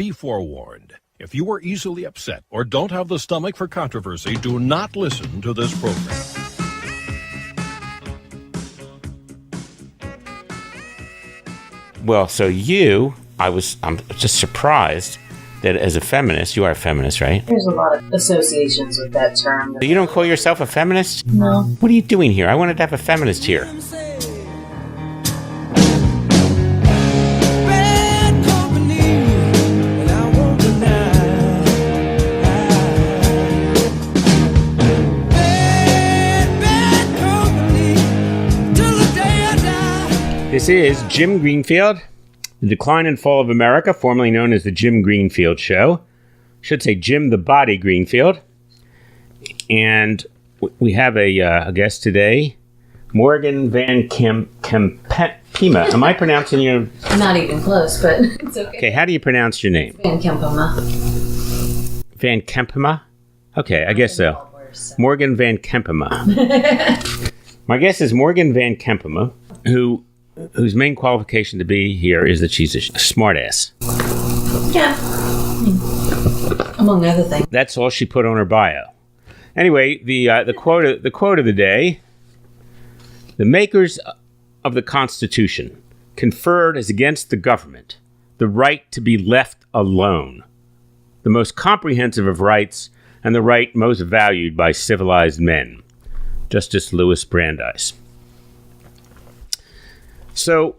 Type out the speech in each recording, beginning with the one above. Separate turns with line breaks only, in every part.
Be forewarned. If you are easily upset or don't have the stomach for controversy, do not listen to this program.
Well, so I'm just surprised that as a feminist, you are a feminist, right?
There's a lot of associations with that term.
You don't call yourself a feminist?
No.
What are you doing here? I wanted to have a feminist here. This is Jim Greenfield, The Decline and Fall of America, formerly known as The Jim Greenfield Show. Should say Jim the Body Greenfield. And we have a guest today, Morgan Van Kempema. Am I pronouncing your...
Not even close, but it's okay.
Okay, how do you pronounce your name?
Van Kempema.
Van Kempema? Okay, I guess so. Morgan Van Kempema. My guest is Morgan Van Kempema, whose main qualification to be here is that she's a smartass.
Yeah. Among other things.
That's all she put on her bio. Anyway, the quote of the day: the makers of the Constitution conferred as against the government the right to be left alone, the most comprehensive of rights and the right most valued by civilized men. Justice Louis Brandeis. So,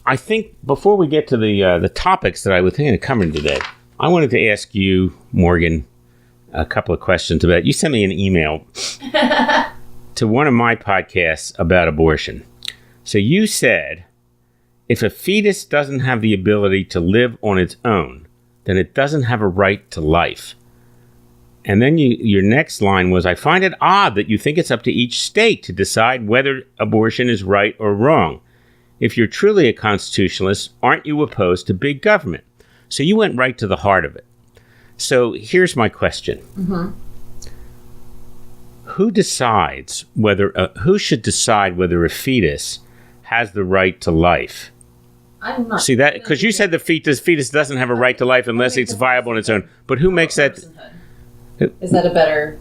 I think before we get to the topics that I was thinking of covering today, I wanted to ask you, Morgan, a couple of questions about. You sent me an email to one of my podcasts about abortion. So you said, if a fetus doesn't have the ability to live on its own, then it doesn't have a right to life. And then your next line was, I find it odd that you think it's up to each state to decide whether abortion is right or wrong. If you're truly a constitutionalist, aren't you opposed to big government? So you went right to the heart of it. So here's my question. Mm-hmm. Who should decide whether a fetus has the right to life?
I'm not.
See that? Because you said the fetus doesn't have a right to life unless it's viable on its own. But who makes that?
Is that a better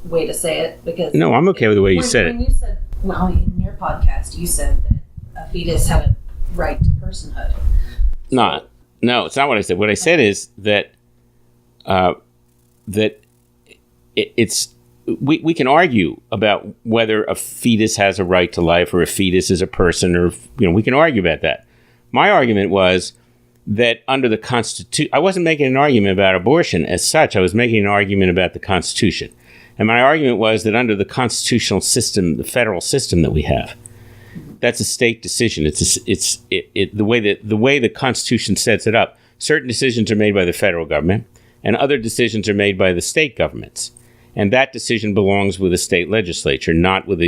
way to say it? Because
no, I'm okay with the way you said it.
When you said, well, in your podcast, you said that a fetus had a right to personhood.
No, it's not what I said. What I said is that we can argue about whether a fetus has a right to life or a fetus is a person, or we can argue about that. My argument was that under the Constitution, I wasn't making an argument about abortion as such. I was making an argument about the Constitution, and my argument was that under the constitutional system, the federal system that we have, that's a state decision. The way the Constitution sets it up. Certain decisions are made by the federal government, and other decisions are made by the state governments. And that decision belongs with the state legislature, not with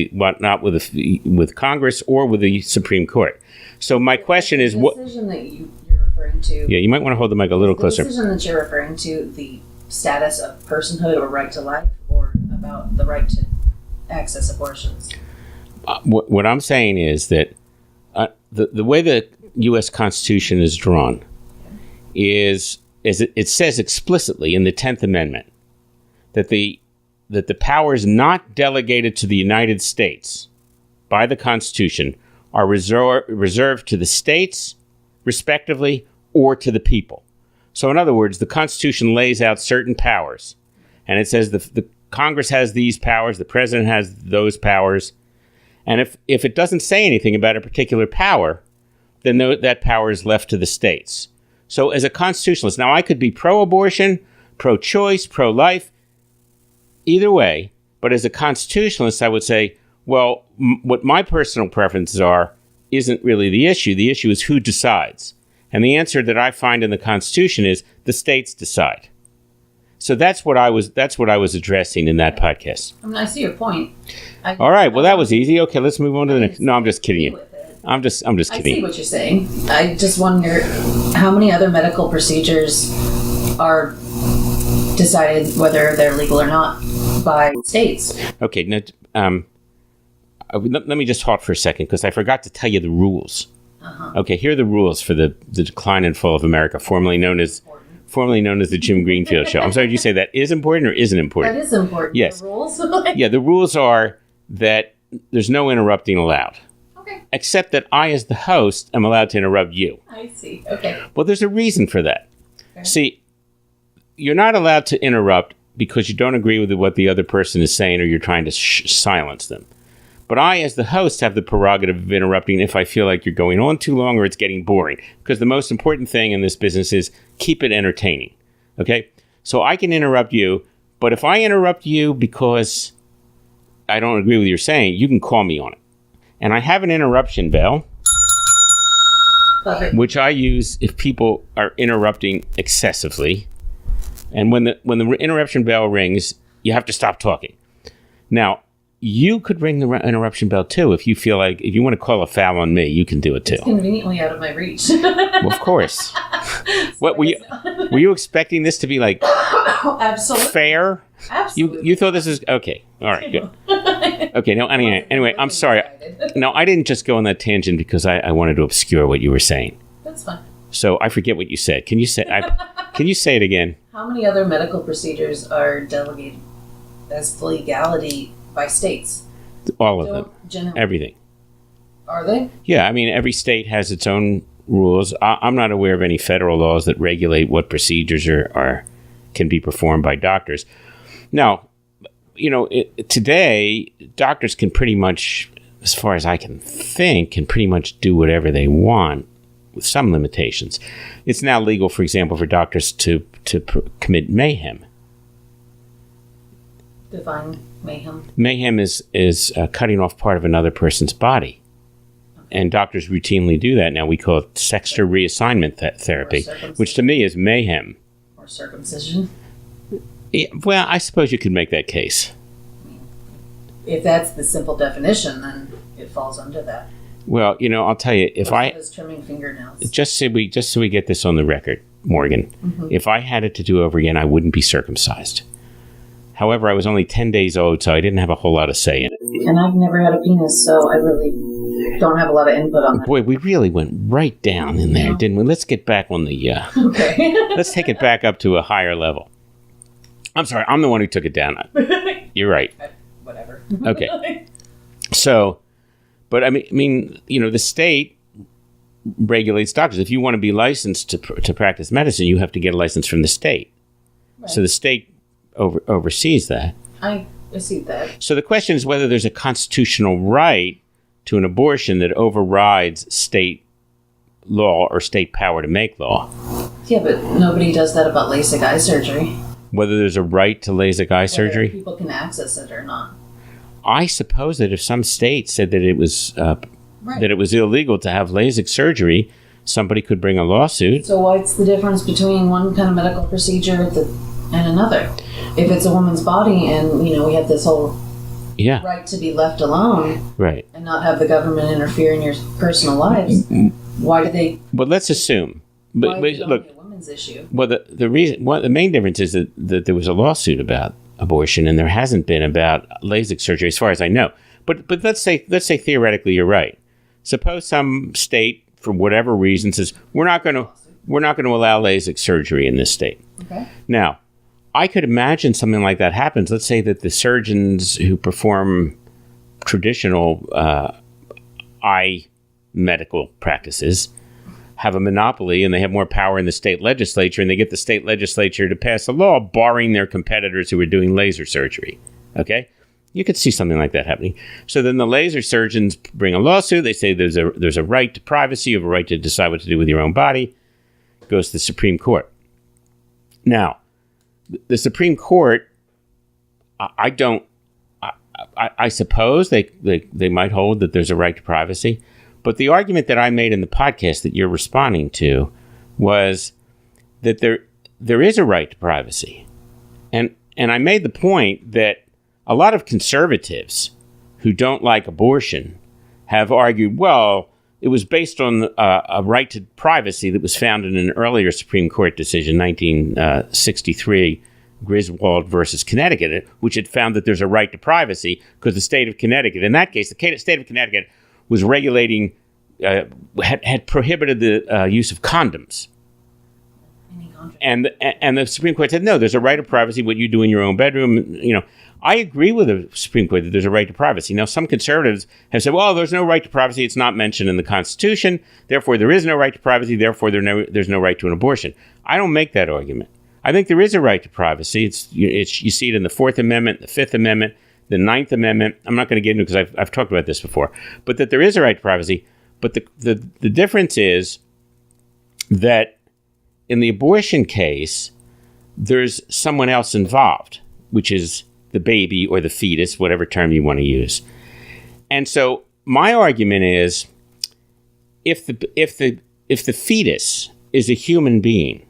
Congress or with the Supreme Court. So my question is, what
decision that you're referring to?
Yeah, you might want to hold the mic a little closer.
The decision that you're referring to, the status of personhood or right to life, or about the right to access abortions?
What I'm saying is that the way the U.S. Constitution is drawn is it says explicitly in the 10th Amendment that the powers not delegated to the United States by the Constitution are reserved to the states, respectively, or to the people. So in other words, the Constitution lays out certain powers, and it says the Congress has these powers, the president has those powers. And if it doesn't say anything about a particular power, then that power is left to the states. So as a constitutionalist, now I could be pro-abortion, pro-choice, pro-life, either way. But as a constitutionalist, I would say, well, what my personal preferences are isn't really the issue. The issue is who decides. And the answer that I find in the Constitution is the states decide. So that's what I was addressing in that podcast.
I mean, I see your point.
All right. Well, that was easy. Okay, let's move on to the next. No, I'm just kidding you. I'm just kidding.
I see what you're saying. I just wonder how many other medical procedures are decided whether they're legal or not by states.
Okay. Now, let me just halt for a second because I forgot to tell you the rules. Uh-huh. Okay. Here are the rules for the Decline and Fall of America, formerly known as formerly known as the Jim Greenfield Show. I'm sorry, did you say that is important or isn't important?
That is important.
Yes.
The rules?
Yeah, the rules are that there's no interrupting allowed.
Okay.
Except that I, as the host, am allowed to interrupt you.
I see. Okay.
Well, there's a reason for that.
Okay.
See, you're not allowed to interrupt because you don't agree with what the other person is saying or you're trying to silence them. But I, as the host, have the prerogative of interrupting if I feel like you're going on too long or it's getting boring. Because the most important thing in this business is keep it entertaining. Okay? So I can interrupt you, but if I interrupt you because I don't agree with what you're saying, you can call me on it. And I have an interruption bell,
Perfect.
which I use if people are interrupting excessively. And when the interruption bell rings, you have to stop talking. Now, you could ring the interruption bell too if you feel like, if you want to call a foul on me, you can do it too.
It's conveniently out of my reach.
Well, of course. What were you expecting this to be like
Absolutely.
fair?
Absolutely.
You thought this is okay. All right, good. Okay, no, anyway, I'm sorry. No, I didn't just go on that tangent because I wanted to obscure what you were saying.
That's fine.
So I forget what you said. Can you say it again?
How many other medical procedures are delegated as legality by states?
All of them. Everything.
Are they?
Yeah, I mean, every state has its own rules. I'm not aware of any federal laws that regulate what procedures can be performed by doctors. Now, today, doctors can pretty much, as far as I can think, can pretty much do whatever they want with some limitations. It's now legal, for example, for doctors to commit mayhem.
Define mayhem.
Mayhem is cutting off part of another person's body. And doctors routinely do that. Now we call it sex reassignment therapy, which to me is mayhem.
Or circumcision.
Yeah, well, I suppose you could make that case.
If that's the simple definition, then it falls under that.
Well, I'll tell you, if I
trimming fingernails.
just so we get this on the record, Morgan, if I had it to do over again, I wouldn't be circumcised. However, I was only 10 days old, so I didn't have a whole lot of say in it.
And I've never had a penis, so I really don't have a lot of input on that.
Boy, we really went right down in there, didn't we? Let's get back on the...
Okay.
Let's take it back up to a higher level. I'm sorry, I'm the one who took it down. You're right.
Whatever.
Okay. So, but I mean, the state regulates doctors. If you want to be licensed to practice medicine, you have to get a license from the state. Right. So the state oversees that.
I see that.
So the question is whether there's a constitutional right to an abortion that overrides state law or state power to make law.
Yeah, but nobody does that about LASIK eye surgery.
Whether there's a right to LASIK eye surgery?
Whether people can access it or not.
I suppose that if some state said that it was that it was illegal to have LASIK surgery, somebody could bring a lawsuit.
So what's the difference between one kind of medical procedure and another? If it's a woman's body and, we have this whole right to be left alone
right,
and not have the government interfere in your personal lives, why do they...
But let's assume... But look,
a women's issue?
Well, the main difference is that there was a lawsuit about abortion, and there hasn't been about LASIK surgery, as far as I know. But let's say theoretically you're right. Suppose some state, for whatever reason, says we're not going to allow LASIK surgery in this state.
Okay.
Now, I could imagine something like that happens. Let's say that the surgeons who perform traditional eye medical practices have a monopoly and they have more power in the state legislature, and they get the state legislature to pass a law barring their competitors who are doing laser surgery. Okay? You could see something like that happening. So then the laser surgeons bring a lawsuit. They say there's a right to privacy. You have a right to decide what to do with your own body. It goes to the Supreme Court. Now, the Supreme Court, I suppose they might hold that there's a right to privacy. But the argument that I made in the podcast that you're responding to was that there is a right to privacy. And I made the point that a lot of conservatives who don't like abortion have argued, well, it was based on a right to privacy that was found in an earlier Supreme Court decision, 1963, Griswold versus Connecticut, which had found that there's a right to privacy because the state of Connecticut, in that case, the state of Connecticut was regulating, had prohibited the use of condoms. And the Supreme Court said, no, there's a right of privacy, what you do in your own bedroom. I agree with the Supreme Court that there's a right to privacy. Now, some conservatives have said, well, there's no right to privacy. It's not mentioned in the Constitution. Therefore, there is no right to privacy. Therefore, there's no right to an abortion. I don't make that argument. I think there is a right to privacy. You see it in the Fourth Amendment, the Fifth Amendment, the Ninth Amendment. I'm not going to get into it because I've talked about this before. But that there is a right to privacy. But the difference is that in the abortion case, there's someone else involved, which is the baby or the fetus, whatever term you want to use. And so my argument is, if the fetus is a human being,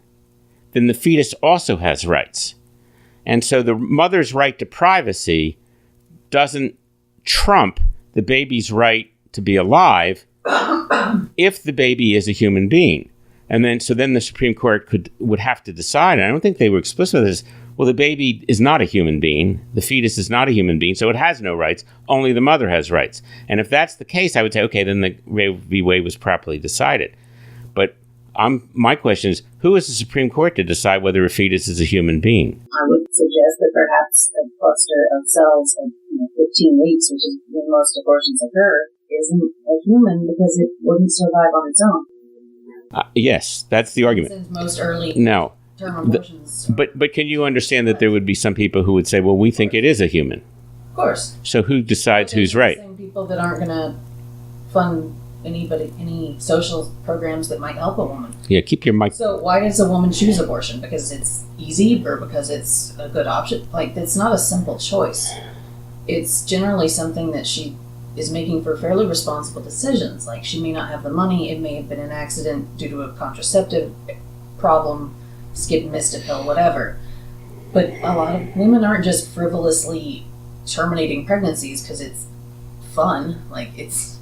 then the fetus also has rights. And so the mother's right to privacy doesn't trump the baby's right to be alive if the baby is a human being. And then the Supreme Court would have to decide, and I don't think they were explicit with this, well, the baby is not a human being. The fetus is not a human being, so it has no rights. Only the mother has rights. And if that's the case, I would say, okay, then the Roe v. Wade was properly decided. But my question is, who is the Supreme Court to decide whether a fetus is a human being?
I would suggest that perhaps a cluster of cells of 15 weeks, which is when most abortions occur, isn't a human because it wouldn't survive on its own.
Yes, that's the argument.
Since most early term abortions.
But can you understand that there would be some people who would say, well, we think it is a human?
Of course.
So who decides who's right?
The same people that aren't going to fund any social programs that might help a woman.
Yeah, keep your mic.
So why does a woman choose abortion? Because it's easy or because it's a good option? Like, it's not a simple choice. It's generally something that she is making for fairly responsible decisions. Like, she may not have the money, it may have been an accident due to a contraceptive problem, missed a pill, whatever. But a lot of women aren't just frivolously terminating pregnancies because it's fun. Like, it's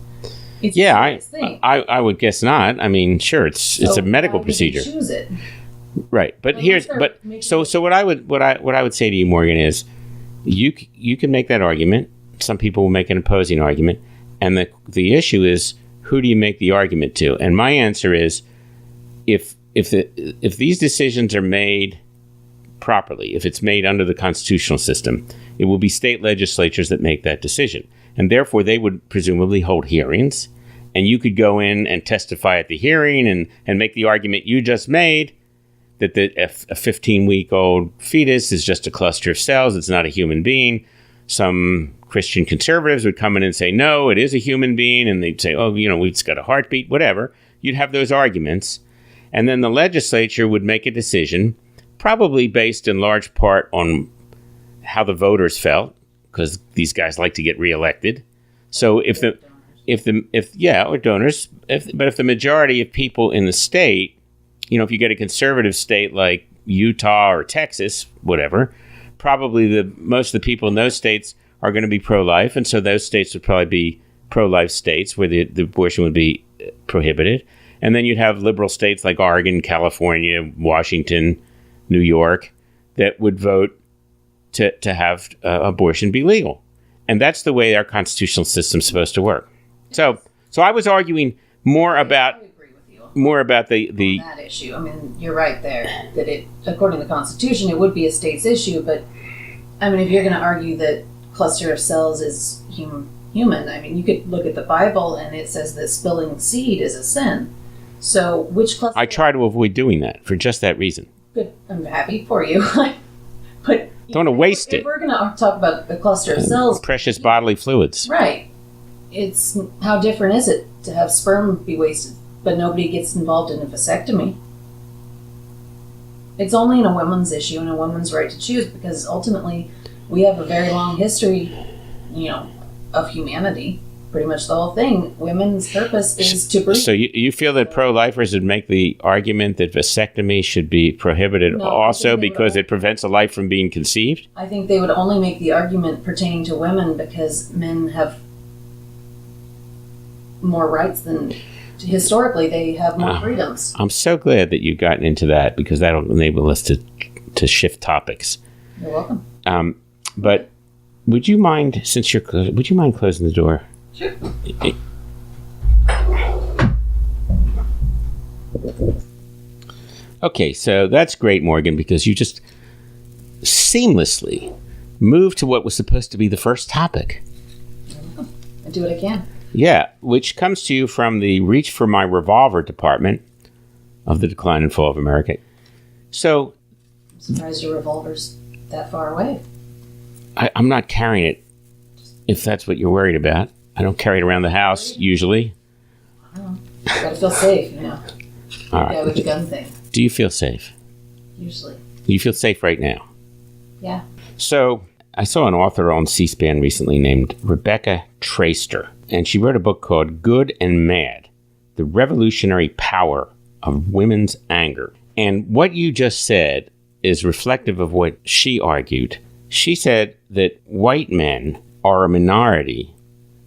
yeah,
a thing.
I would guess not. I mean, sure, it's a medical procedure.
Choose it.
Right, but so what I would say to you, Morgan, is you can make that argument. Some people will make an opposing argument, and the issue is, who do you make the argument to? And my answer is, if these decisions are made properly, if it's made under the constitutional system, it will be state legislatures that make that decision, and therefore they would presumably hold hearings, and you could go in and testify at the hearing and make the argument you just made, that a 15-week-old fetus is just a cluster of cells, it's not a human being. Some Christian conservatives would come in and say, no, it is a human being. And they'd say, oh, it's got a heartbeat, whatever. You'd have those arguments. And then the legislature would make a decision, probably based in large part on how the voters felt, because these guys like to get reelected. So if the majority of people in the state, if you get a conservative state like Utah or Texas, whatever, probably most of the people in those states are going to be pro-life, and so those states would probably be pro-life states where the abortion would be prohibited. And then you'd have liberal states like Oregon, California, Washington, New York that would vote to have abortion be legal. And that's the way our constitutional system is supposed to work. So I was arguing more about that
issue. I mean, you're right there that according to the Constitution, it would be a state's issue. But I mean, if you're going to argue that cluster of cells is human, I mean, you could look at the Bible and it says that spilling seed is a sin. So which cluster?
I try to avoid doing that for just that reason.
Good, I'm happy for you. But
don't want to waste it.
If we're going to talk about a cluster of cells,
precious bodily fluids,
right? It's how different is it to have sperm be wasted? But nobody gets involved in a vasectomy. It's only a women's issue and a woman's right to choose, because ultimately we have a very long history, of humanity. Pretty much the whole thing. Women's purpose is to breed.
So you feel that pro-lifers would make the argument that vasectomy should be prohibited also because it prevents a life from being conceived?
I think they would only make the argument pertaining to women because men have more rights than... Historically, they have more freedoms.
I'm so glad that you've gotten into that, because that'll enable us to shift topics.
You're welcome.
But would you mind closing the door?
Sure.
Okay, so that's great, Morgan, because you just seamlessly moved to what was supposed to be the first topic.
I do what I can.
Yeah, which comes to you from the Reach for My Revolver department of the Decline and Fall of America. So,
I'm surprised your revolver's that far away.
I'm not carrying it, if that's what you're worried about. I don't carry it around the house, usually.
I don't know. Gotta feel safe, you know.
All right.
Yeah, with the gun thing.
Do you feel safe?
Usually.
Do you feel safe right now?
Yeah.
So, I saw an author on C-SPAN recently named Rebecca Traister, and she wrote a book called Good and Mad, The Revolutionary Power of Women's Anger. And what you just said is reflective of what she argued. She said that white men are a minority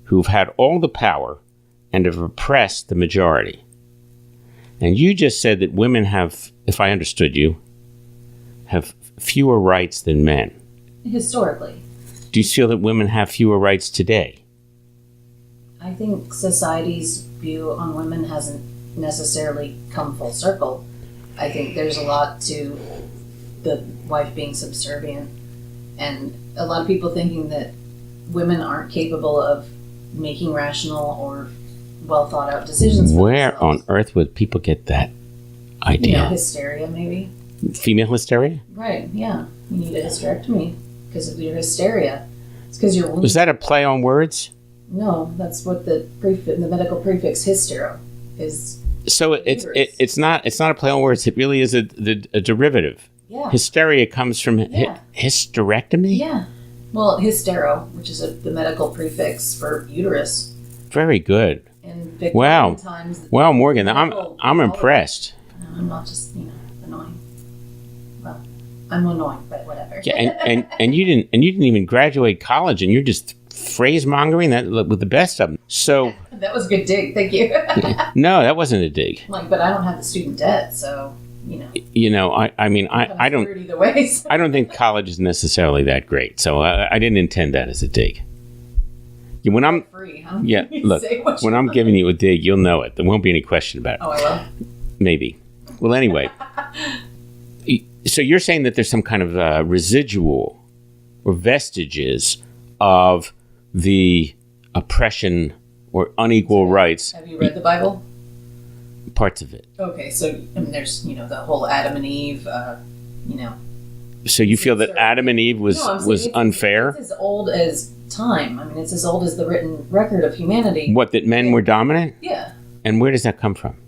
who've had all the power and have oppressed the majority. And you just said that women have, if I understood you, have fewer rights than men.
Historically.
Do you feel that women have fewer rights today?
I think society's view on women hasn't necessarily come full circle. I think there's a lot to the wife being subservient, and a lot of people thinking that women aren't capable of making rational or well thought out decisions.
Where on earth would people get that idea?
You know, hysteria, maybe.
Female hysteria?
Right, yeah. You need a hysterectomy because of your hysteria. It's because your womb.
Was that a play on words?
No, that's what the medical prefix hystero is.
So it's not a play on words. It really is a derivative.
Yeah.
Hysteria comes from hysterectomy?
Yeah. Well, hystero, which is the medical prefix for uterus.
Very good.
In Victorian times.
Wow, Morgan, I'm impressed.
I'm not just, annoying. Well, I'm annoying, but whatever.
Yeah, and you didn't even graduate college, and you're just phrase mongering that with the best of them. So
that was a good dig. Thank you.
No, that wasn't a dig.
But I don't have the student debt, so
I don't.
Either way, so.
I don't think college is necessarily that great, so I didn't intend that as a dig. When I'm
free, huh?
Yeah, look, when I'm giving you a dig, you'll know it. There won't be any question about it.
Oh, I will.
Maybe. Well, anyway, so you're saying that there's some kind of residual or vestiges of the oppression or unequal rights.
Have you read the Bible?
Parts of it.
Okay, so there's the whole Adam and Eve.
So you feel that Adam and Eve was unfair?
It's as old as time. I mean, it's as old as the written record of humanity.
What, that men were dominant?
Yeah.
And where does that come from?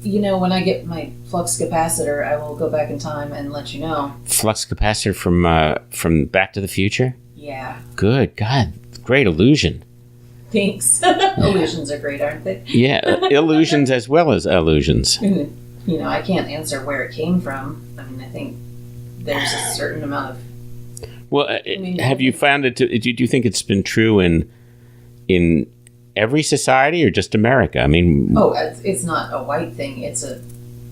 When I get my flux capacitor, I will go back in time and let you know.
Flux capacitor from Back to the Future?
Yeah.
Good. God, great illusion.
Thanks. Illusions are great, aren't they?
Yeah, illusions as well as illusions.
I can't answer where it came from. I mean, I think there's a certain amount of...
Well, have you found it? Do you think it's been true in every society or just America? I mean...
Oh, it's not a white thing. It's a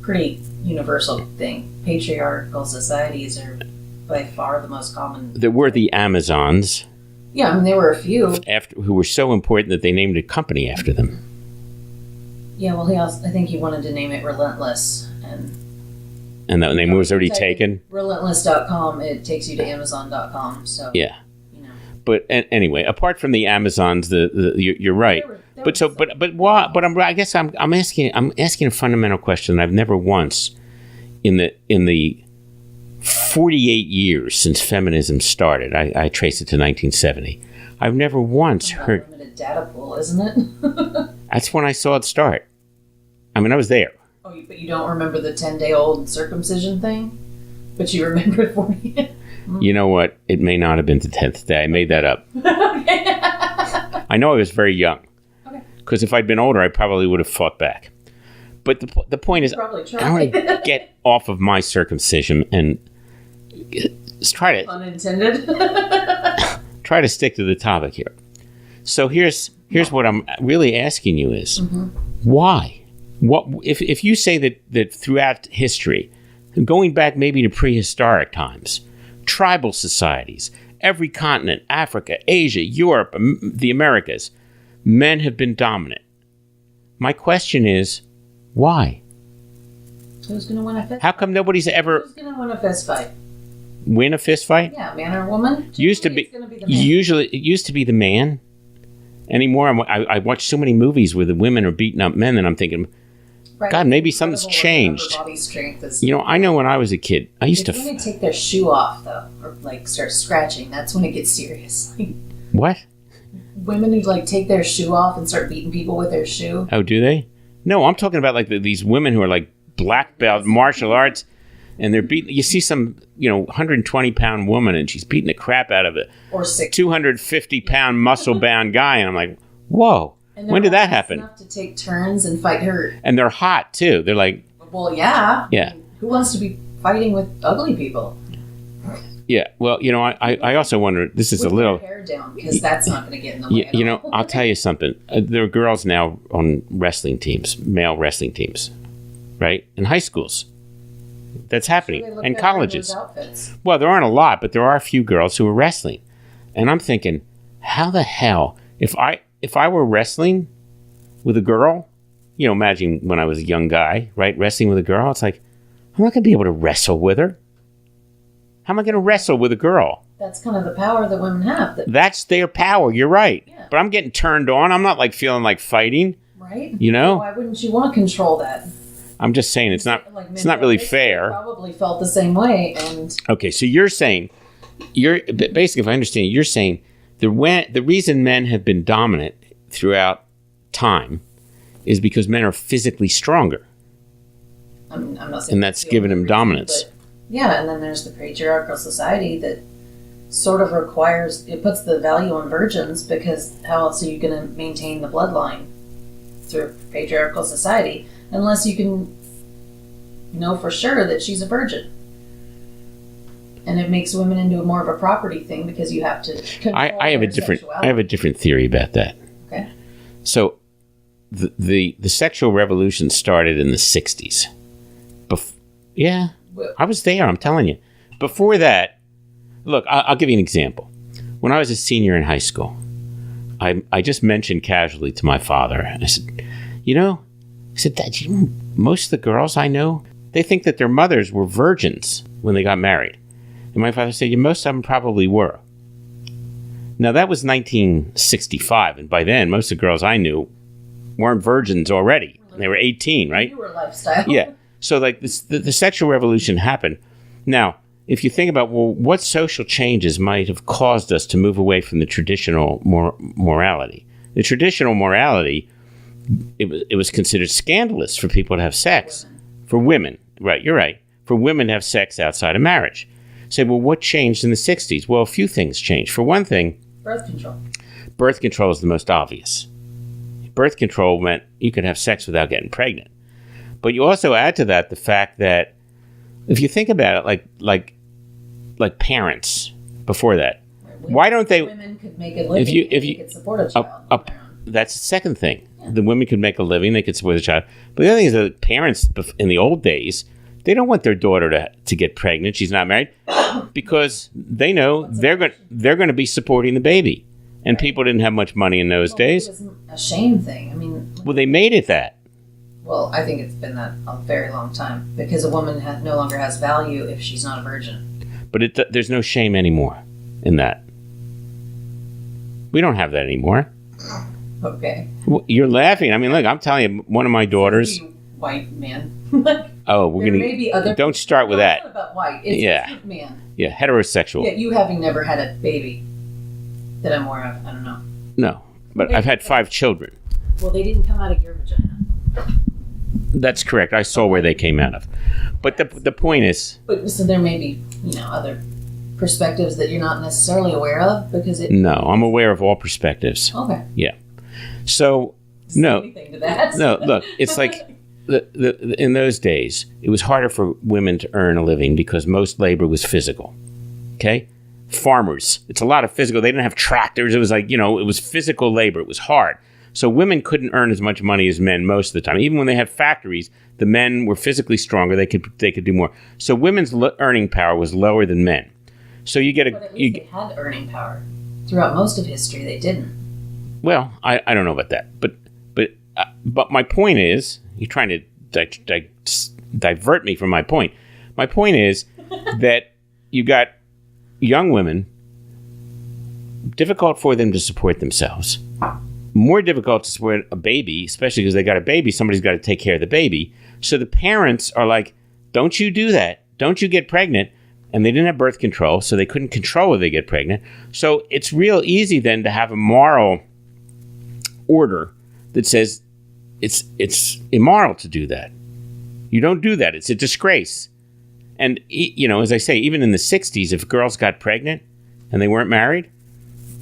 pretty universal thing. Patriarchal societies are by far the most common.
There were the Amazons.
Yeah, I mean, there were a few.
Who were so important that they named a company after them.
Yeah, well, I think he wanted to name it Relentless.
And that name was already taken?
Relentless.com, it takes you to Amazon.com, so...
Yeah. But anyway, apart from the Amazons, you're right. I guess I'm asking a fundamental question I've never once in the 48 years since feminism started. I trace it to 1970. I've never once heard.
Limited data pool, isn't it?
That's when I saw it start. I mean, I was there.
Oh, but you don't remember the 10-day-old circumcision thing, but you remember 40.
You know what? It may not have been the 10th day. I made that up. I know I was very young. Because if I'd been older, I probably would have fought back. But the point is, I want to get off of my circumcision and try to...
Unintended?
Try to stick to the topic here. So here's what I'm really asking you is, why? What if you say that throughout history, going back maybe to prehistoric times, tribal societies, every continent, Africa, Asia, Europe, the Americas, men have been dominant. My question is, Why?
Who's going to win a fist?
How come nobody's ever
Who's going to win a fist fight?
win a fist fight?
Yeah, man or woman.
Used to be,
It's gonna be the man.
usually it used to be the man. Anymore, I watch so many movies where the women are beating up men, and I'm thinking,
Right.
God, maybe something's
Incredible
changed.
upper body strength is-
You know, I know when I was a kid, I used
If
to
women take their shoe off though, or like start scratching, that's when it gets serious.
what?
Women who like take their shoe off and start beating people with their shoe.
Oh, do they? No, I'm talking about like these women who are like black belt martial arts, and they're beating. You see some, 120-pound woman, and she's beating the crap out of a
Or 6.
250-pound muscle-bound guy, and I'm like, whoa,
And they're
when did that
all
happen?
Enough to take turns and fight her.
And they're hot too. They're like,
Well, yeah.
Yeah.
I mean, who wants to be fighting with ugly people?
yeah. Well, I also wonder. This is
With
a little.
their hair down, because that's not going to get in the way. at all.
I'll tell you something. There are girls now on wrestling teams, male wrestling teams, right? In high schools. That's happening.
They look
And
better in
colleges.
those outfits.
Well, there aren't a lot, but there are a few girls who are wrestling. And I'm thinking, how the hell, if I were wrestling with a girl, imagine when I was a young guy, right? Wrestling with a girl, it's like, I'm not going to be able to wrestle with her. How am I going to wrestle with a girl?
That's kind of the power that women have.
That's their power. You're right.
Yeah.
But I'm getting turned on. I'm not like feeling like fighting.
Right?
You know?
Why wouldn't you want to control that?
I'm just saying it's not really fair.
Probably felt the same way, and
Okay, so you're saying, basically, if I understand, you're saying the reason men have been dominant throughout time is because men are physically stronger,
I'm not saying
and that's given them dominance.
but yeah, and then there's the patriarchal society that sort of it puts the value on virgins, because how else are you going to maintain the bloodline through patriarchal society unless you can know for sure that she's a virgin? And it makes women into more of a property thing, because you have to control
I have
their sexuality.
I have a different theory about that.
Okay.
So, the sexual revolution started in the 60s. Yeah, I was there. I'm telling you. Before that, look, I'll give you an example. When I was a senior in high school, I just mentioned casually to my father. I said, Dad, most of the girls I know, they think that their mothers were virgins when they got married. And my father said, yeah, most of them probably were. Now, that was 1965, and by then, most of the girls I knew weren't virgins already. They were 18, right?
Newer lifestyle.
Yeah. So, like, the sexual revolution happened. Now, if you think about, well, what social changes might have caused us to move away from the traditional morality? The traditional morality, it was considered scandalous for people to have sex. For women, right, you're right. For women to have sex outside of marriage. Say, well, what changed in the 60s? Well, a few things changed. For one thing,
Birth control.
birth control is the most obvious. Birth control meant you could have sex without getting pregnant. But you also add to that the fact that if you think about it, like parents before that, why don't they?
Women could make a living.
If you
could support a child. on their own.
that's the second thing. The women could make a living; they could support the child. But the other thing is that parents in the old days, they don't want their daughter to get pregnant. She's not married, because they know they're going to be supporting the baby. And people didn't have much money in those days.
It wasn't a shame thing. I mean,
Well, they made it that.
well, I think it's been that a very long time, because a woman no longer has value if she's not a virgin.
But there's no shame anymore in that. We don't have that anymore.
Okay.
You're laughing. I mean, look, I'm telling you, one of my daughters.
You white man.
Oh, we're
There
gonna.
may be other.
Don't start with
No,
that.
It's not about white. It's
Yeah.
man.
Yeah, heterosexual.
Yeah, you having never had a baby that I'm aware of. I don't know.
No, but I've had 5 children.
Well, they didn't come out of your vagina.
That's correct. I saw where they came out of. But the point is,
But so there may be, other perspectives that you're not necessarily aware of, because it.
no, I'm aware of all perspectives.
Okay.
Yeah. So no,
Anything to that.
no. Look, it's like in those days, it was harder for women to earn a living because most labor was physical. Okay, farmers. It's a lot of physical. They didn't have tractors. It was like it was physical labor. It was hard. So women couldn't earn as much money as men most of the time. Even when they had factories, the men were physically stronger. They could do more. So women's earning power was lower than men. So you get
But at least they had earning power. Throughout most of history, they didn't.
well, I don't know about that, but my point is, you're trying to divert me from my point. My point is that you got young women, difficult for them to support themselves. More difficult to support a baby, especially because they got a baby. Somebody's got to take care of the baby. So the parents are like, don't you do that. Don't you get pregnant. And they didn't have birth control, so they couldn't control whether they get pregnant. So it's real easy then to have a moral order that says it's immoral to do that. You don't do that. It's a disgrace. And, as I say, even in the 60s, if girls got pregnant and they weren't married,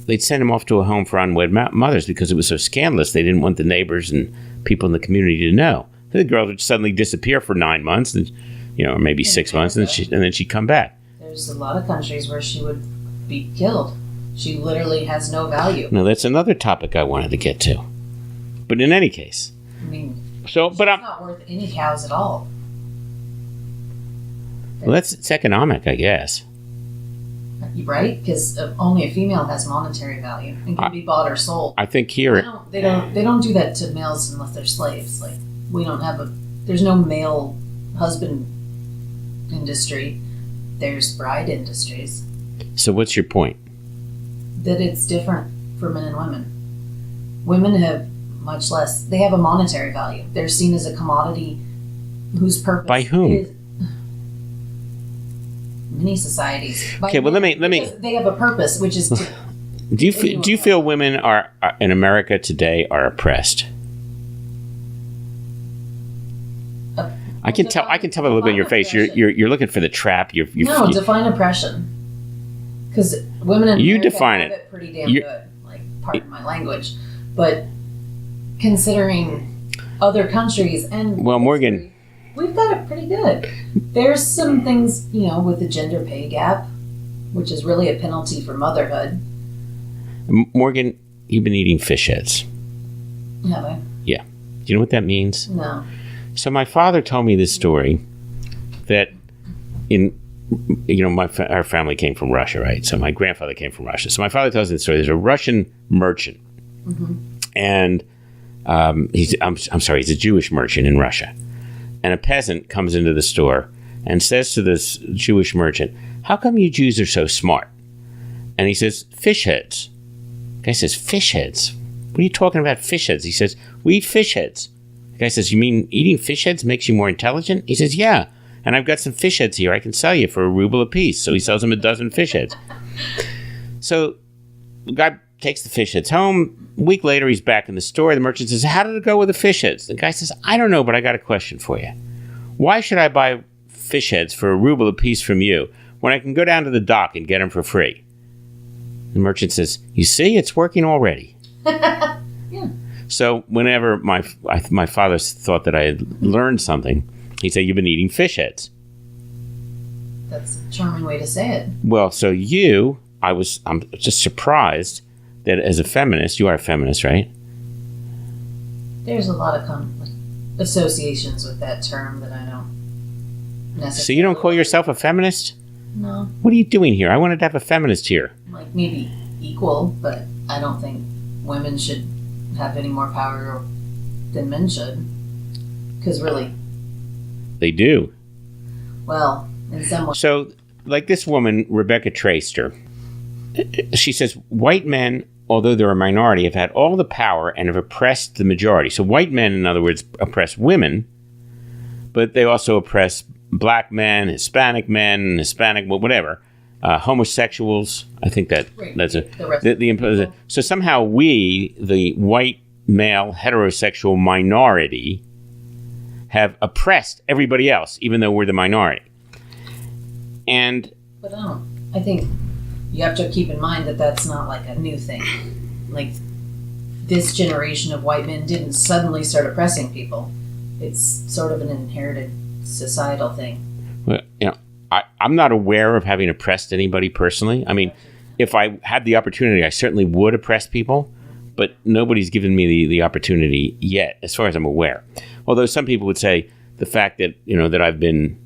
they'd send them off to a home for unwed mothers because it was so scandalous. They didn't want the neighbors and people in the community to know. The girl would suddenly disappear for 9 months, and or maybe 6 months, and then she'd come back.
There's a lot of countries where she would be killed. She literally has no value.
No, that's another topic I wanted to get to. But in any case,
I mean,
she's
not worth any cows at all.
Well, it's economic, I guess.
Right? Because only a female has monetary value and can be bought or sold.
I think here
they don't do that to males unless they're slaves. Like, we don't have there's no male husband industry. There's bride industries.
So what's your point?
That it's different for men and women. Women have much less. They have a monetary value. They're seen as a commodity whose purpose
by whom?
Is many societies.
Okay, well let me.
They have a purpose, which is to.
Do you feel women are in America today are oppressed? I can tell by the look on your face. You're looking for the trap.
Define oppression. Because women in
you
America
define
have it pretty damn good. Like, pardon my language, but considering other countries and
Morgan,
we've got it pretty good. There's some things with the gender pay gap, which is really a penalty for motherhood.
Morgan, you've been eating fish heads.
Have I?
Yeah. Do you know what that means?
No.
So my father told me this story that our family came from Russia, right? So my grandfather came from Russia. So my father tells me the story. There's a Russian merchant, and he's a Jewish merchant in Russia, and a peasant comes into the store and says to this Jewish merchant, "How come you Jews are so smart?" And he says, "Fish heads." The guy says, "Fish heads? What are you talking about, fish heads?" He says, "We eat fish heads." The guy says, "You mean eating fish heads makes you more intelligent?" He says, "Yeah, and I've got some fish heads here I can sell you for $1 a piece." So he sells him a dozen fish heads. So the guy takes the fish heads home. A week later, he's back in the store. The merchant says, "How did it go with the fish heads?" The guy says, "I don't know, but I got a question for you. Why should I buy fish heads for $1 a piece from you when I can go down to the dock and get them for free?" The merchant says, "You see, it's working already."
Yeah.
So whenever my father thought that I had learned something, he'd say, "You've been eating fish heads."
That's a charming way to say it.
Well, so I'm just surprised that as a feminist, you are a feminist, right?
There's a lot of associations with that term that I don't necessarily.
So you don't call yourself a feminist?
No.
What are you doing here? I wanted to have a feminist here.
Like, maybe equal, but I don't think women should have any more power than men should. Because really,
they do.
Well, in some ways.
So, like this woman, Rebecca Traister, she says, white men, although they're a minority, have had all the power and have oppressed the majority. So white men, in other words, oppress women, but they also oppress black men, Hispanic, whatever, homosexuals. I think that's the so somehow we, the white male heterosexual minority, have oppressed everybody else, even though we're the minority.
But I think you have to keep in mind that that's not like a new thing. Like, this generation of white men didn't suddenly start oppressing people. It's sort of an inherited societal thing.
Well, I'm not aware of having oppressed anybody personally. I mean, if I had the opportunity, I certainly would oppress people, but nobody's given me the opportunity yet, as far as I'm aware. Although some people would say the fact that, that I've been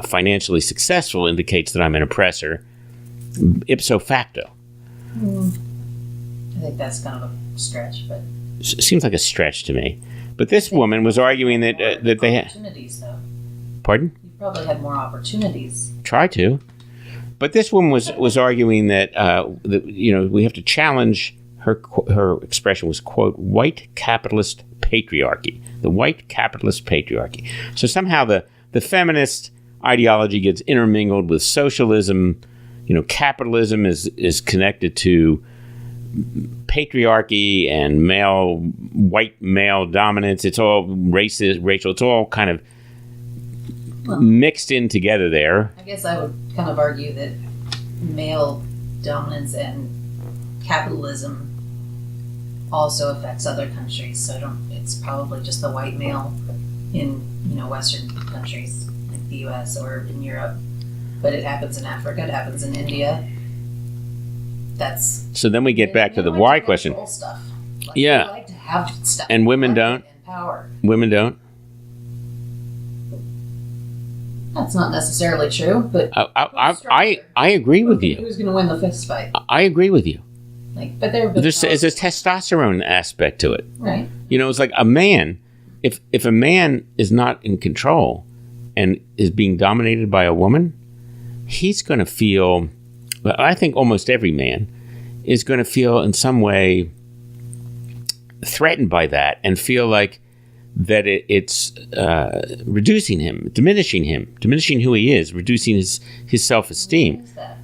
financially successful indicates that I'm an oppressor, ipso facto.
I think that's kind of a stretch, but...
It seems like a stretch to me. But this woman was arguing that that they had
opportunities, though.
Pardon?
You probably had more opportunities.
Try to. But this woman was arguing that we have to challenge her expression was, quote, white capitalist patriarchy, the white capitalist patriarchy. So somehow the feminist ideology gets intermingled with socialism. Capitalism is connected to patriarchy and white male dominance. It's all racist, racial. It's all kind of mixed in together there.
I guess I would kind of argue that male dominance and capitalism also affects other countries. So it's probably just the white male in Western countries like the U.S. or in Europe, but it happens in Africa. It happens in India.
So then we get back to the why question.
Stuff.
Yeah,
they like to have stuff,
and women don't.
And power.
Women don't.
That's not necessarily true, but
I agree with you.
Who's going to win the fist fight?
I agree with you.
But there's
a testosterone aspect to it,
right?
It's like a man. If a man is not in control and is being dominated by a woman, he's going to feel. I think almost every man is going to feel in some way threatened by that and feel like that it's reducing him, diminishing who he is, reducing his self-esteem.
Why is that?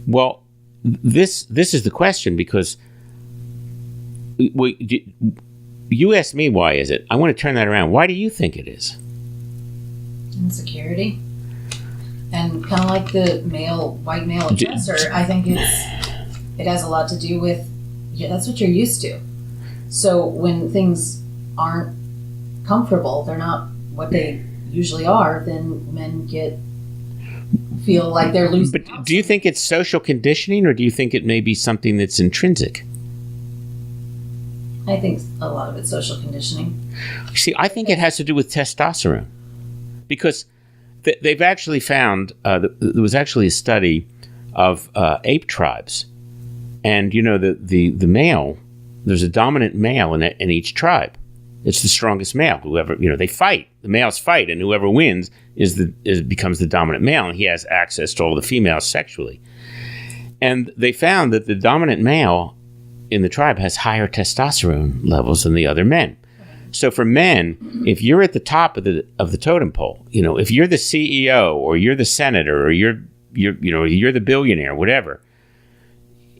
Well, this is the question, because you asked me why is it. I want to turn that around. Why do you think it is?
Insecurity. And kind of like the white male oppressor, I think it has a lot to do with, that's what you're used to. So when things aren't comfortable, they're not what they usually are, then men feel like they're losing.
But do you think it's social conditioning, or do you think it may be something that's intrinsic?
I think a lot of it's social conditioning.
See, I think it has to do with testosterone, because they've actually found there was actually a study of ape tribes, and the male, there's a dominant male in each tribe. It's the strongest male. Whoever they fight, the males fight, and whoever wins becomes the dominant male, and he has access to all the females sexually. And they found that the dominant male in the tribe has higher testosterone levels than the other men. So for men, if you're at the top of the totem pole, if you're the CEO or you're the senator or you're the billionaire, whatever,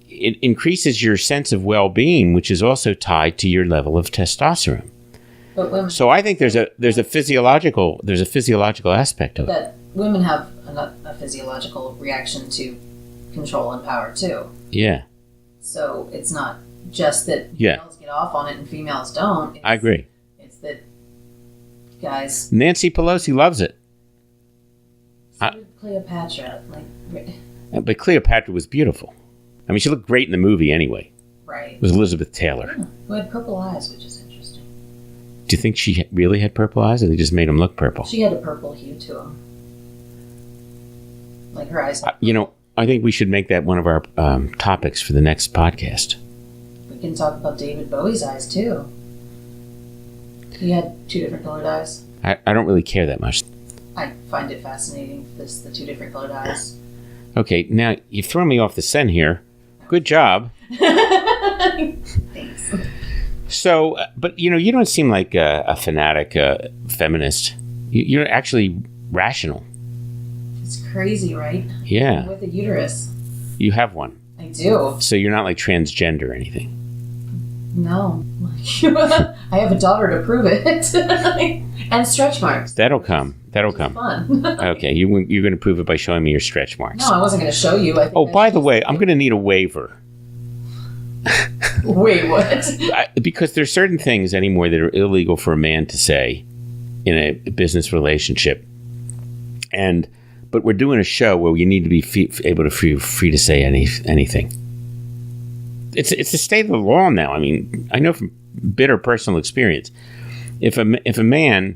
it increases your sense of well-being, which is also tied to your level of testosterone. So I think there's a physiological aspect of it.
That women have a physiological reaction to control and power too.
Yeah.
So it's not just that males get off on it and females don't.
I agree.
It's that guys.
Nancy Pelosi loves it.
So did Cleopatra.
But Cleopatra was beautiful. I mean, she looked great in the movie anyway.
Right.
It was Elizabeth Taylor.
Yeah, who had purple eyes, which is interesting.
Do you think she really had purple eyes, or they just made them look purple?
She had a purple hue to them. Like her eyes.
I think we should make that one of our topics for the next podcast.
We can talk about David Bowie's eyes, too. He had 2 different colored eyes.
I don't really care that much.
I find it fascinating, the 2 different colored eyes.
Okay, now you've thrown me off the scent here. Good job.
Thanks.
So, but you don't seem like a fanatic feminist. You're actually rational.
It's crazy, right?
Yeah.
I'm with a uterus.
You have one.
I do.
So you're not like transgender or anything.
No. I have a daughter to prove it. And stretch marks.
That'll come.
Fun.
Okay, you're going to prove it by showing me your stretch marks.
No, I wasn't going to show you.
By the way, I'm going to need a waiver.
Wait, what?
Because there's certain things anymore that are illegal for a man to say in a business relationship. But we're doing a show where you need to be able to free to say anything. It's the state of the law now. I mean, I know from bitter personal experience. If a man,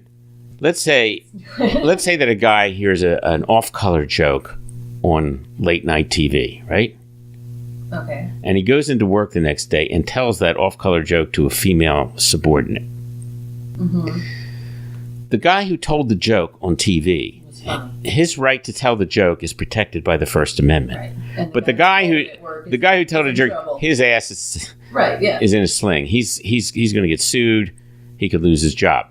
let's say that a guy hears an off-color joke on late night TV, right?
Okay.
And he goes into work the next day and tells that off-color joke to a female subordinate. The guy who told the joke on TV,
It's funny.
his right to tell the joke is protected by the First Amendment.
Right. And
But the guy who told the joke, his ass is
right, yeah.
is in a sling. He's going to get sued. He could lose his job.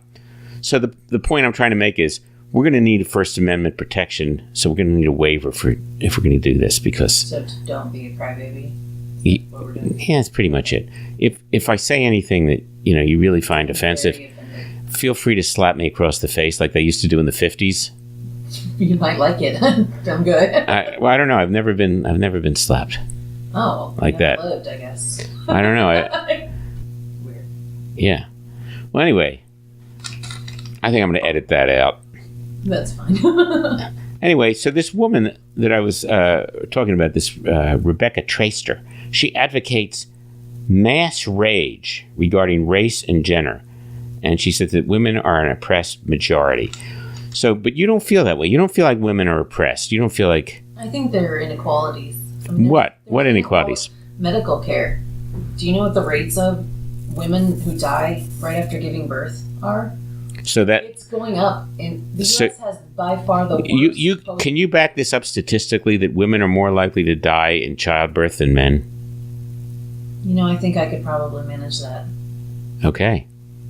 So the point I'm trying to make is we're going to need a First Amendment protection. So we're going to need a waiver for if we're going to do this because
So don't be a crybaby. What we're doing.
yeah, that's pretty much it. If I say anything that you really find offensive,
Very offended.
feel free to slap me across the face like they used to do in the 50s.
You might like it. I'm good.
I don't know. I've never been slapped.
Oh,
Like
you
that.
haven't lived, I guess.
I don't know.
Weird.
Yeah. Well, anyway, I think I'm going to edit that out.
That's fine.
Anyway, so this woman that I was talking about, this Rebecca Traister, she advocates mass rage regarding race and gender. And she said that women are an oppressed majority. So, but you don't feel that way. You don't feel like women are oppressed. You don't feel like...
I think there are inequalities.
What?
there's
What inequalities?
Medical care. Do you know what the rates of women who die right after giving birth are?
So that...
It's going up. And the
So-
U.S. has by far the worst.
Can you back this up statistically that women are more likely to die in childbirth than men?
I think I could probably manage that.
Okay.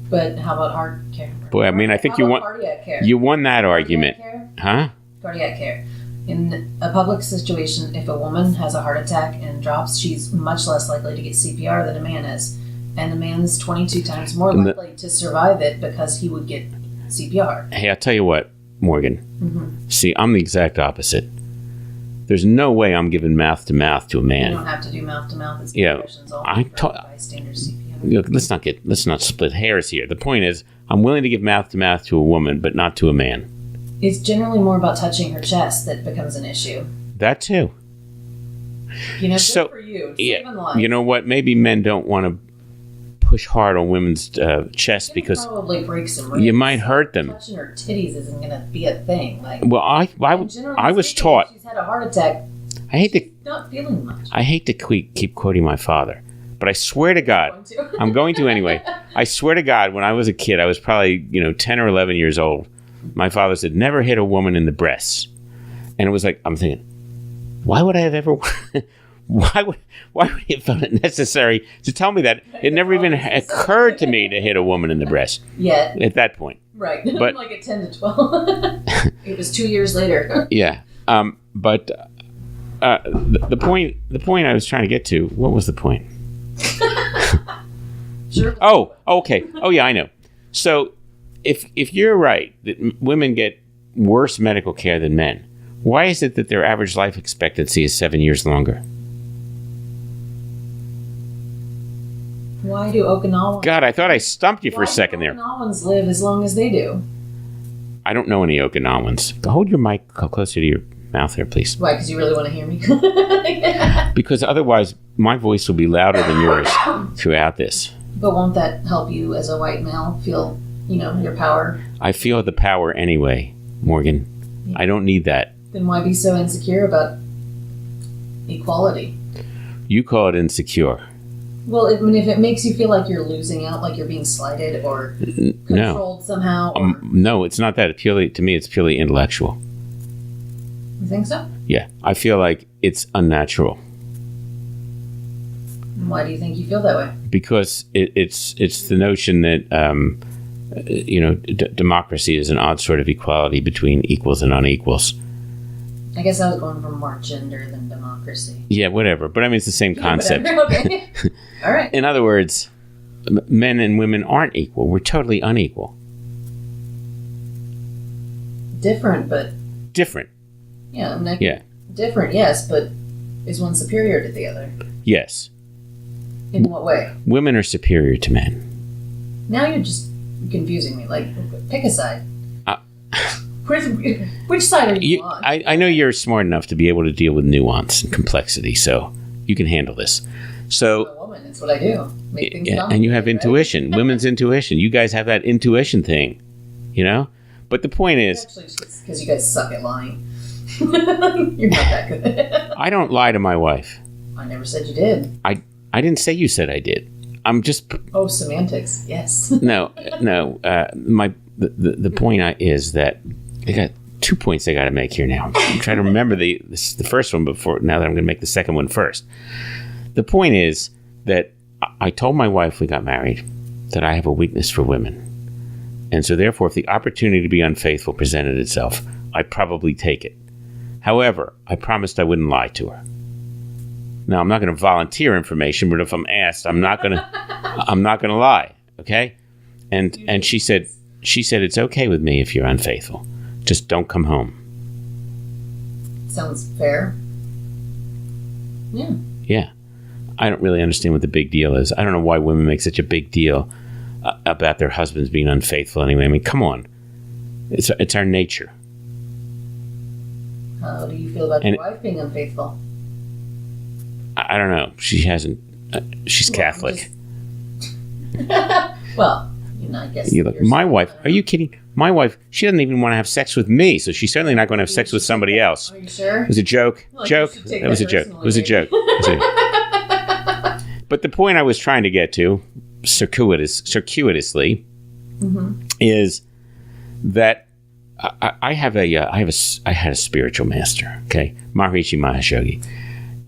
But how about heart care?
Boy, I mean, I think
How
you
about
won.
cardiac care.
You won that argument,
Cardiac care?
huh?
Cardiac care. In a public situation, if a woman has a heart attack and drops, she's much less likely to get CPR than a man is. And the man's 22 times more
And
likely to survive it because he would get CPR.
Hey, I'll tell you what, Morgan.
Mm-hmm.
See, I'm the exact opposite. There's no way I'm giving mouth to mouth to a
You
man.
don't have to do mouth to mouth. It's
Yeah,
confessions only
I
for
ta-
bystander CPR.
Look, let's not split hairs here. The point is, I'm willing to give mouth to a woman, but not to a man.
It's generally more about touching her chest that becomes an issue.
That too.
Good
So,
for you.
Yeah,
Saving lives.
you know what? Maybe men don't want to push hard on women's chest
You
because
probably break some ribs.
you might hurt them.
Touching her titties isn't going to be a thing. Like,
Well,
and generally
I was
speaking,
taught.
if she's had a heart attack.
I hate to
Not feeling much.
I hate to keep quoting my father, but I swear to God, I'm going to anyway. I swear to God, when I was a kid, I was probably 10 or 11 years old. My father said, "Never hit a woman in the breasts," and it was like I'm thinking, why would I have ever? Why would he have felt it necessary to tell me that? It never even occurred to me to hit a woman in the breast
Yet.
at that point.
Right.
But-
like at 10 to 12. It was 2 years later.
Yeah. But the point I was trying to get to, what was the point?
Sure.
Oh, okay. Oh, yeah, I know. So if you're right that women get worse medical care than men, why is it that their average life expectancy is 7 years longer?
Why do Okinawans?
God, I thought I stumped you for
Why
a second
do
there.
Okinawans live as long as they do?
I don't know any Okinawans. Hold your mic closer to your mouth there, please.
Why? Because you really want to hear me?
Because otherwise, my voice will be louder than yours throughout this.
But won't that help you as a white male feel, your power?
I feel the power anyway, Morgan. I don't need that.
Then why be so insecure about equality?
You call it insecure.
Well, if it makes you feel like you're losing out, like you're being slighted or
No.
controlled somehow, or
No, it's not that. To me, it's purely intellectual.
you think so?
Yeah, I feel like it's unnatural
Why do you think you feel that way?
because it's the notion that democracy is an odd sort of equality between equals and unequals.
I guess I was going for more gender than democracy.
Yeah, whatever. But I mean, it's the same concept.
Yeah, whatever, okay. All right.
In other words, men and women aren't equal. We're totally unequal.
Different, but
Different.
yeah,
Yeah.
different. Yes, but is one superior to the other?
Yes.
In what way?
Women are superior to men.
Now you're just confusing me. Like, pick a side.
Uh,
Which side are you on?
I know you're smart enough to be able to deal with nuance and complexity, so you can handle this. So,
I'm a woman. It's what I do. Make things
yeah, and you have
complicated, right?
intuition, women's intuition. You guys have that intuition thing, But the point is,
Actually, just because you guys suck at lying. You're not that good.
I don't lie to my wife.
I never said you did.
I didn't say you said I did. I'm just
Oh, semantics. Yes.
no. The point is that I got 2 points I got to make here now. I'm trying to remember the first one before. Now that I'm going to make the second one first. The point is that I told my wife we got married that I have a weakness for women, and so therefore, if the opportunity to be unfaithful presented itself, I'd probably take it. However, I promised I wouldn't lie to her. Now, I'm not going to volunteer information, but if I'm asked, I'm not going to lie. Okay? And she said it's okay with me if you're unfaithful. Just don't come home.
Sounds fair. Yeah.
Yeah. I don't really understand what the big deal is. I don't know why women make such a big deal about their husbands being unfaithful anyway. I mean, come on. It's our nature.
How do you feel about your wife being unfaithful?
I don't know. She hasn't. She's Catholic.
Well, I guess.
My wife. Are you kidding? My wife. She doesn't even want to have sex with me, so she's certainly not going to have sex with somebody else.
Are you sure?
It was a joke. Joke. That was a joke. It was a joke. But the point I was trying to get to, circuitously, is that I had a spiritual master, okay, Maharishi Mahesh Yogi,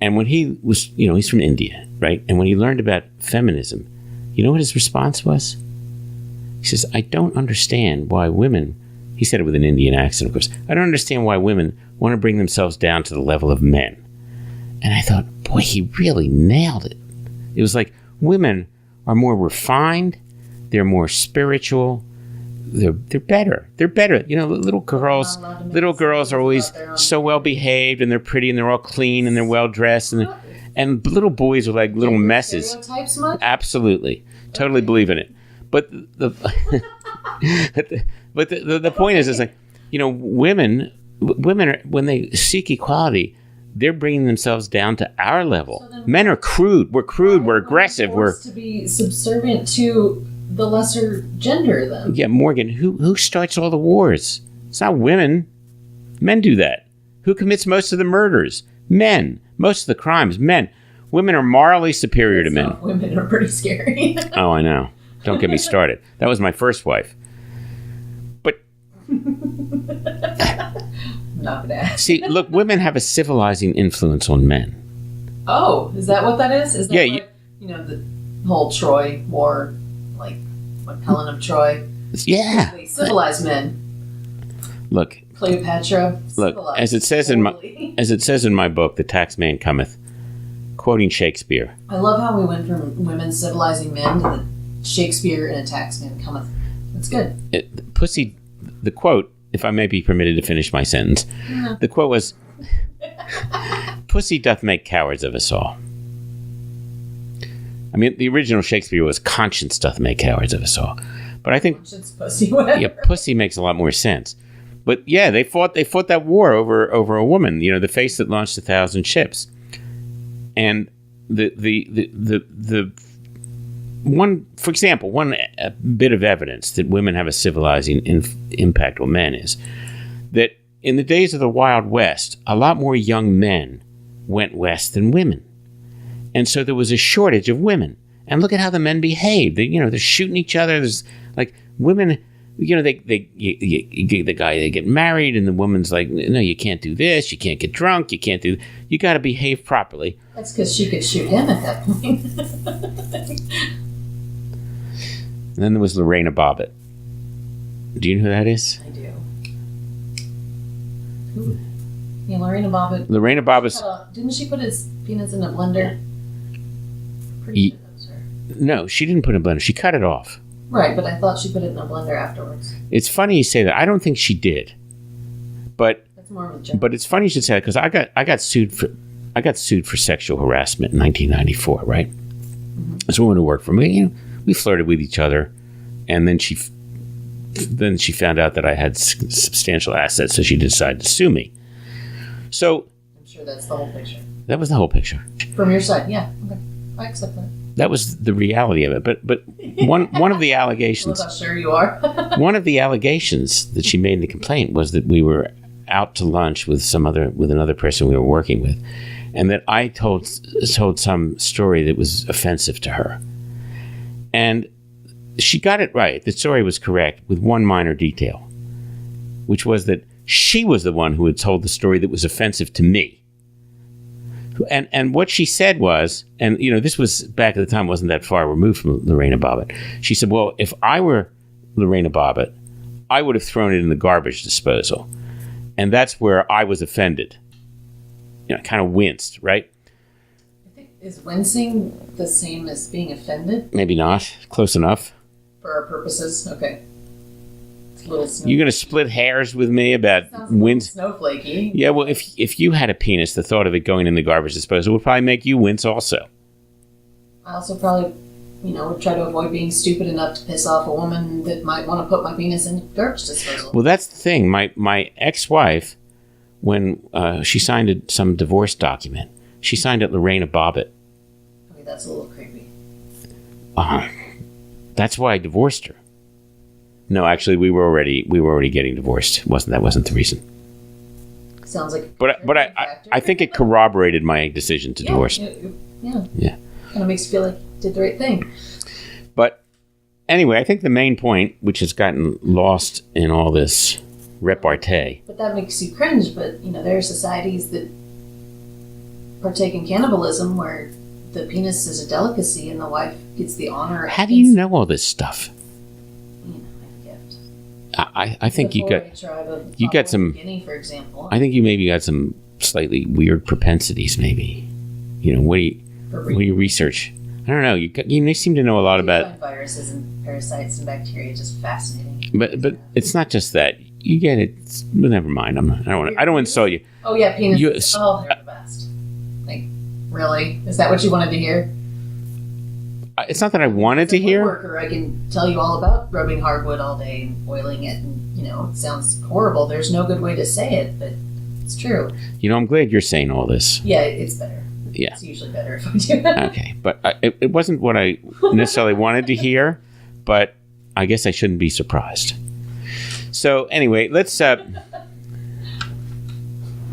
and when he was, he's from India, right? And when he learned about feminism, you know what his response was? He says, "I don't understand why women." He said it with an Indian accent, of course. "I don't understand why women want to bring themselves down to the level of men." And I thought, boy, he really nailed it. It was like women are more refined, they're more spiritual, they're better. They're better. Little girls are always so well behaved, and they're pretty, and they're all clean, and they're well dressed, and little boys are like little messes.
Stereotypes much?
Absolutely, totally believe in it. But the point is like, women are, when they seek equality, they're bringing themselves down to our level. So men are crude. We're crude. We're aggressive. We're
to be subservient to the lesser gender. Then,
yeah, Morgan. Who starts all the wars? It's not women. Men do that. Who commits most of the murders? Men. Most of the crimes. Men. Women are morally superior to men.
Women are pretty scary.
Oh, I know. Don't get me started. That was my first wife. But
not bad.
See, look, women have a civilizing influence on men.
Oh, is that what that is? Is that
the
whole Troy war, like Helen of Troy?
Yeah.
Civilized men.
Look,
Cleopatra.
Look, as it says in my book, The Taxman Cometh, quoting Shakespeare.
I love how we went from women civilizing men to the Shakespeare and a taxman cometh. That's good.
The quote, if I may be permitted to finish my sentence, the quote was, "Pussy doth make cowards of us all." I mean, the original Shakespeare was "conscience doth make cowards of us all," but I think
pussy, whatever.
Yeah, pussy makes a lot more sense. But yeah, they fought that war over a woman, the face that launched 1,000 ships, and the one, for example, one bit of evidence that women have a civilizing impact on men is that in the days of the Wild West, a lot more young men went west than women. And so there was a shortage of women. And look at how the men behave. They're shooting each other. There's like women, the guy, they get married, and the woman's like, "No, you can't do this. You can't get drunk. You got to behave properly."
That's because she could shoot him at that point.
And then there was Lorena Bobbitt. Do you know who that is?
I do. Who? Yeah, Lorena Bobbitt.
Lorena Bobbitt.
Didn't she put his penis in a blender? Pretty sure that was her.
No, she didn't put it in a blender. She cut it off.
Right, but I thought she put it in a blender afterwards.
It's funny you say that. I don't think she did. But
that's more of a joke.
But it's funny you should say that, because I got sued for sexual harassment in 1994, right? Mm-hmm. This woman who worked for me, we flirted with each other, and then she found out that I had substantial assets, so she decided to sue me. So
I'm sure that's the whole picture.
That was the whole picture.
From your side, yeah. Okay. I accept that.
That was the reality of it. But one of the allegations.
Look how sure you are.
One of the allegations that she made in the complaint was that we were out to lunch with another person we were working with, and that I told some story that was offensive to her. And she got it right. The story was correct with one minor detail, which was that she was the one who had told the story that was offensive to me. And what she said was, and this was back at the time, wasn't that far removed from Lorena Bobbitt. She said, well, if I were Lorena Bobbitt, I would have thrown it in the garbage disposal. And that's where I was offended. Kind of winced, right?
I think, is wincing the same as being offended?
Maybe not. Close enough.
For our purposes? Okay. It's a little
You're going to split hairs with me about wince?
Snowflakey.
Yeah, well, if you had a penis, the thought of it going in the garbage disposal would probably make you wince also.
I also probably, would try to avoid being stupid enough to piss off a woman that might want to put my penis in the garbage disposal.
Well, that's the thing. My ex-wife, when she signed some divorce document, she signed it Lorena Bobbitt.
Okay, that's a little creepy.
That's why I divorced her. No, actually, we were already getting divorced. That wasn't the reason.
Sounds like.
But I think it corroborated my decision to divorce.
Yeah. Kind of makes you feel like you did the right thing.
But anyway, I think the main point, which has gotten lost in all this repartee.
But that makes you cringe. But there are societies that partake in cannibalism where the penis is a delicacy and the wife gets the honor.
How do you know all this stuff?
A gift.
I think you got some.
Guinea, for example.
I think you maybe got some slightly weird propensities. Maybe, what do you research? I don't know. You seem to know a lot about
viruses and parasites and bacteria. Just fascinating.
But it's not just that. You get it. Well, never mind. I don't want to insult you.
Oh yeah, penis. They're the best. Like, really? Is that what you wanted to hear?
It's not that I wanted to hear.
Worker, I can tell you all about rubbing hardwood all day and oiling it, and it sounds horrible. There's no good way to say it, but it's true.
I'm glad you're saying all this.
Yeah, it's better.
Yeah,
it's usually better if I do that.
Okay, but it wasn't what I necessarily wanted to hear, but I guess I shouldn't be surprised. So anyway, let's.
I'm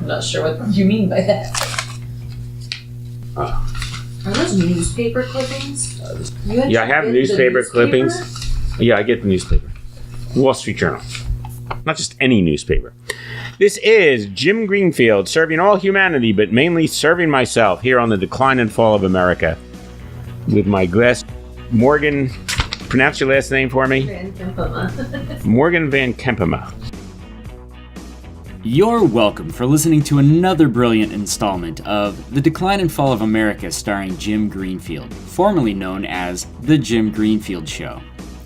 not sure what you mean by that. Are those newspaper clippings?
Yeah, I have newspaper clippings. Yeah, I get the newspaper. Wall Street Journal. Not just any newspaper. This is Jim Greenfield, serving all humanity, but mainly serving myself here on the Decline and Fall of America with my guest, Morgan. Pronounce your last name for me.
Van Kempema.
Morgan Van Kempema.
You're welcome for listening to another brilliant installment of The Decline and Fall of America starring Jim Greenfield, formerly known as The Jim Greenfield Show.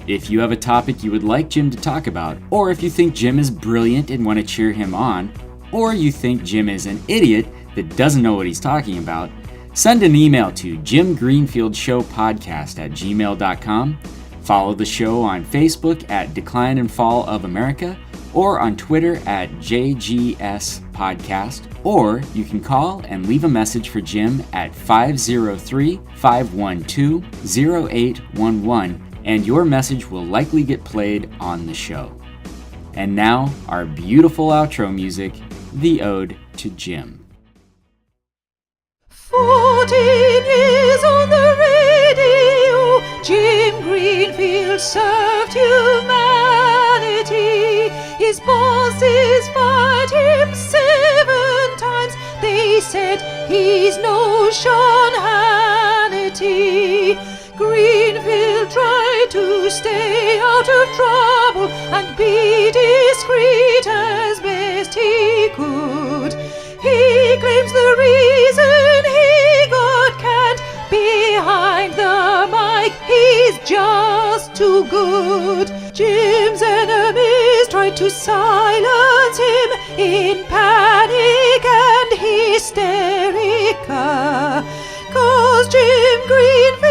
If you have a topic you would like Jim to talk about, or if you think Jim is brilliant and want to cheer him on, or you think Jim is an idiot that doesn't know what he's talking about, send an email to jimgreenfieldshowpodcast@gmail.com, follow the show on Facebook at Decline and Fall of America, or on Twitter at JGS Podcast, or you can call and leave a message for Jim at 503-512-0811, and your message will likely get played on the show. And now, our beautiful outro music, The Ode to Jim.
14 years on the radio, Jim Greenfield served humanity. His bosses fired him 7 times. They said he's no Sean Hannity. Greenfield tried to stay out of trouble and be discreet as best he could. He claims the reason he got canned behind the mic, he's just too good. Jim's enemies tried to silence him in panic and hysteria, 'cause Jim Greenfield